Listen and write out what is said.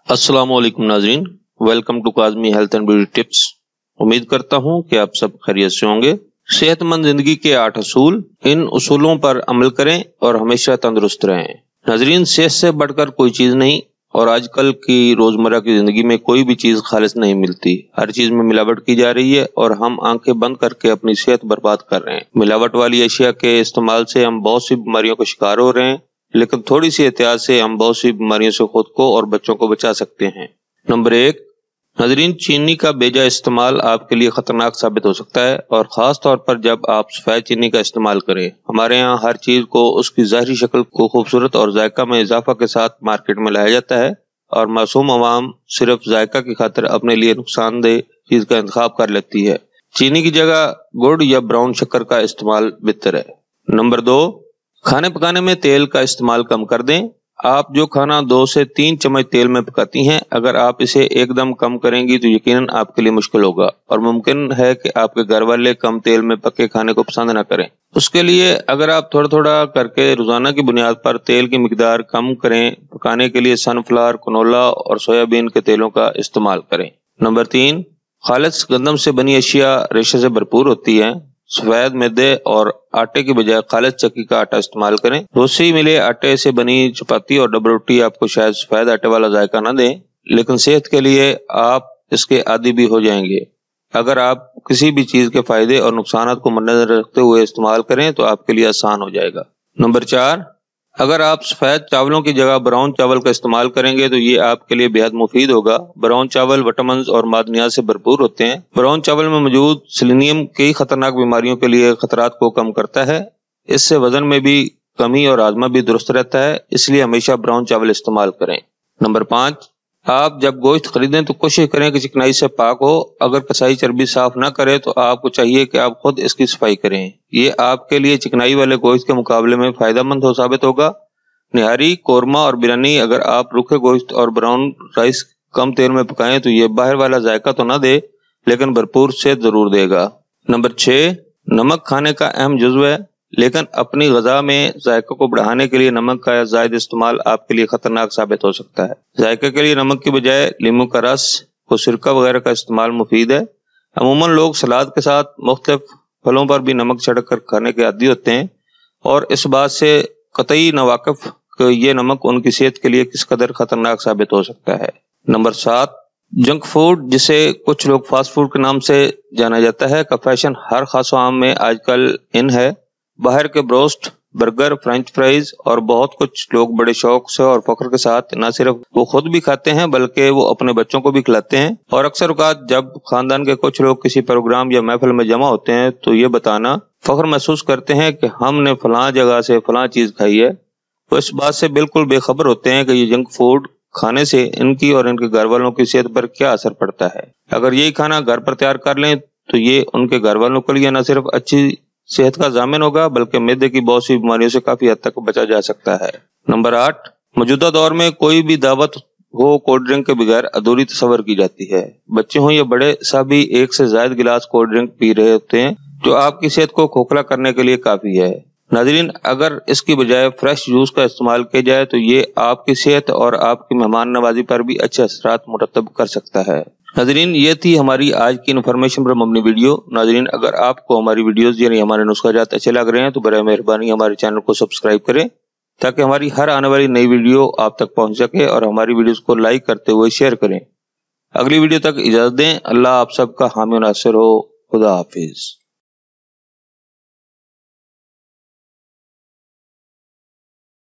السلام علیکم ناظرین، welcome to Kazmi health and beauty tips. امید کرتا ہوں کہ آپ سب خیریت سے ہوں گے۔ صحت مند زندگی کے 8 اصول، ان اصولوں پر عمل کریں اور ہمیشہ تندرست رہیں۔ ناظرین، صحت سے بڑھ کر کوئی چیز نہیں، اور آج کل کی روزمرہ کی زندگی میں کوئی بھی چیز خالص نہیں ملتی۔ ہر چیز میں ملاوٹ کی جا رہی ہے اور ہم آنکھیں بند کر کے اپنی صحت برباد کر رہے ہیں۔ ملاوٹ والی اشیاء کے استعمال سے ہم بہت سی بیماریوں کا شکار ہو رہے ہیں، لیکن تھوڑی سی احتیاط سے ہم بہت سی بیماریوں سے خود کو اور بچوں کو بچا سکتے ہیں۔ نمبر 1، ناظرین، چینی کا بے جا استعمال آپ کے لیے خطرناک ثابت ہو سکتا ہے، اور خاص طور پر جب آپ سفید چینی کا استعمال کریں۔ ہمارے ہاں ہر چیز کو اس کی ظاہری شکل کو خوبصورت اور ذائقہ میں اضافہ کے ساتھ مارکیٹ میں لایا جاتا ہے، اور معصوم عوام صرف ذائقہ کی خاطر اپنے لیے نقصان دہ چیز کا انتخاب کر لیتی ہے۔ چینی کی جگہ گڑ یا براؤن شکر کا استعمال بہتر ہے۔ نمبر 2، کھانے پکانے میں تیل کا استعمال کم کر دیں۔ آپ جو کھانا 2 سے 3 چمچ تیل میں پکاتی ہیں، اگر آپ اسے ایک دم کم کریں گی تو یقیناً آپ کے لیے مشکل ہوگا، اور ممکن ہے کہ آپ کے گھر والے کم تیل میں پکے کھانے کو پسند نہ کریں۔ اس کے لیے اگر آپ تھوڑا تھوڑا کر کے روزانہ کی بنیاد پر تیل کی مقدار کم کریں، پکانے کے لیے سن فلاور، کنولا اور سویا بین کے تیلوں کا استعمال کریں۔ نمبر 3، خالص گندم سے بنی اشیاء ریشے سے بھرپور ہوتی ہیں۔ سفید میدے اور آٹے کی بجائے خالص چکی کا آٹا استعمال کریں۔ روسی ملے آٹے سے بنی چپاتی اور ڈبل روٹی آپ کو شاید سفید آٹے والا ذائقہ نہ دیں، لیکن صحت کے لیے آپ اس کے عادی بھی ہو جائیں گے۔ اگر آپ کسی بھی چیز کے فائدے اور نقصانات کو مد نظر رکھتے ہوئے استعمال کریں تو آپ کے لیے آسان ہو جائے گا۔ نمبر 4، اگر آپ سفید چاولوں کی جگہ براؤن چاول کا استعمال کریں گے تو یہ آپ کے لیے بے حد مفید ہوگا۔ براؤن چاول وٹامنز اور معدنیات سے بھرپور ہوتے ہیں۔ براؤن چاول میں موجود سیلینیم کئی خطرناک بیماریوں کے لیے خطرات کو کم کرتا ہے۔ اس سے وزن میں بھی کمی اور ہاضمہ بھی درست رہتا ہے، اس لیے ہمیشہ براؤن چاول استعمال کریں۔ نمبر 5، آپ جب گوشت خریدیں تو کوشش کریں کہ چکنائی سے پاک ہو۔ اگر کسائی چربی صاف نہ کرے تو آپ کو چاہیے کہ آپ خود اس کی صفائی کریں۔ یہ آپ کے لیے چکنائی والے گوشت کے مقابلے میں فائدہ مند ثابت ہوگا۔ نہاری، قورمہ اور بریانی اگر آپ رکھے گوشت اور براؤن رائس کم تیل میں پکائیں تو یہ باہر والا ذائقہ تو نہ دے، لیکن بھرپور صحت ضرور دے گا۔ نمبر 6، نمک کھانے کا اہم جزو ہے، لیکن اپنی غذا میں ذائقہ کو بڑھانے کے لیے نمک کا زائد استعمال آپ کے لیے خطرناک ثابت ہو سکتا ہے۔ ذائقہ کے لیے نمک کی بجائے لیموں کا رس و سرکہ وغیرہ کا استعمال مفید ہے۔ عموماً لوگ سلاد کے ساتھ مختلف پھلوں پر بھی نمک چھڑک کر کھانے کے عادی ہوتے ہیں، اور اس بات سے قطعی ناواقف کہ یہ نمک ان کی صحت کے لیے کس قدر خطرناک ثابت ہو سکتا ہے۔ نمبر 7، جنک فوڈ، جسے کچھ لوگ فاسٹ فوڈ کے نام سے جانا جاتا ہے، کا فیشن ہر خاص و عام میں آج کل ان ہے۔ باہر کے بروسٹ، برگر، فرینچ فرائز اور بہت کچھ لوگ بڑے شوق سے اور فخر کے ساتھ نہ صرف وہ خود بھی کھاتے ہیں بلکہ وہ اپنے بچوں کو بھی کھلاتے ہیں۔ اور اکثر اوقات جب خاندان کے کچھ لوگ کسی پروگرام یا محفل میں جمع ہوتے ہیں تو یہ بتانا فخر محسوس کرتے ہیں کہ ہم نے فلاں جگہ سے فلاں چیز کھائی ہے، وہ اس بات سے بالکل بے خبر ہوتے ہیں کہ یہ جنک فوڈ کھانے سے ان کی اور ان کے گھر والوں کی صحت پر کیا اثر پڑتا ہے۔ اگر یہی کھانا گھر پر تیار کر لیں تو یہ ان کے گھر والوں کے لیے نہ صرف اچھی صحت کا ضامن ہوگا بلکہ معدے کی بہت سی بیماریوں سے کافی حد تک بچا جا سکتا ہے۔ نمبر 8، موجودہ دور میں کوئی بھی دعوت ہو کولڈ ڈرنک کے بغیر ادھوری تصور کی جاتی ہے۔ بچے ہوں یا بڑے، سبھی 1 سے زائد گلاس کولڈ ڈرنک پی رہے ہوتے ہیں، جو آپ کی صحت کو کھوکھلا کرنے کے لیے کافی ہے۔ ناظرین، اگر اس کی بجائے فریش جوس کا استعمال کیا جائے تو یہ آپ کی صحت اور آپ کی مہمان نوازی پر بھی اچھے اثرات مرتب کر سکتا ہے۔ ناظرین، یہ تھی ہماری آج کی انفارمیشن پر مبنی ویڈیو۔ ناظرین، اگر آپ کو ہماری ویڈیوز یعنی ہمارے نسخہ جات اچھے لگ رہے ہیں تو برائے مہربانی ہمارے چینل کو سبسکرائب کریں تاکہ ہماری ہر آنے والی نئی ویڈیو آپ تک پہنچ سکے، اور ہماری ویڈیوز کو لائک کرتے ہوئے شیئر کریں۔ اگلی ویڈیو تک اجازت دیں۔ اللہ آپ سب کا حامی و ناصر ہو۔ خدا حافظ۔